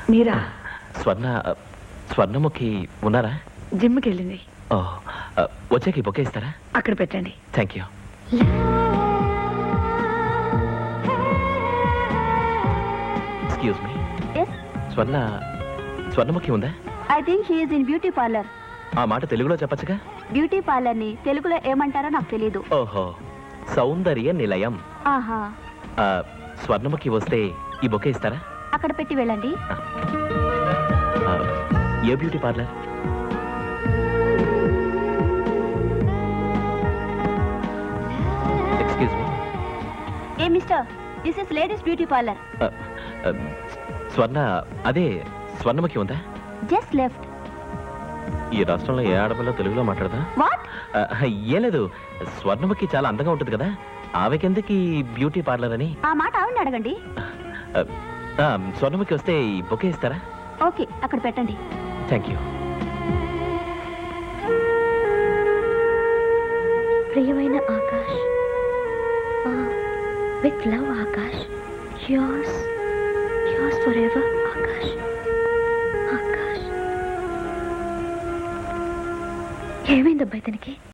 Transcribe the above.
మీరా? స్వర్ణముఖి ఉన్నారా? జిమ్కి వెళ్ళింది. ఓ, వచ్చాక బొకే ఇస్తారా? అక్కడ పెట్టండి. Thank you. Excuse me. Yes, Swarnamukhi ఉందా? I think she is in beauty parlor. ఆ మాట తెలుగులో చెప్పచ్చుగా? బ్యూటీ పార్లర్ ని తెలుగులో ఏమంటారో నాకు తెలీదు. ఓహో, సౌందర్య నిలయం. ఆహా, ఆ, స్వర్ణముఖి వస్తే ఈ బొకే ఇస్తారా? అక్కడ పెట్టి వెళ్ళండి. ఆ, ఏ beauty parlour? Excuse me. A mister, this is ladies beauty parlour. అదే స్వర్ణముఖి ఉందా? Just left. ఈ రాష్ట్రంలో ఏ ఆడపిల్ల తెలుగులో మాట్లాడదా? వాట్? ఏం లేదు, స్వర్ణముఖి చాలా అందంగా ఉంటుంది కదా, ఆమెకెందుకు ఈ బ్యూటీ పార్లర్ అని. ఆ మాట ఆవిడ అడగండి. స్వర్ణముఖి వస్తే ఈ బొకే ఇస్తారా? ఓకే, అక్కడ పెట్టండి. Thank you. ప్రియమైన Akash, with love Akash, yours forever Akash. Akash, ఏమైందబ్బా ఇతనికి?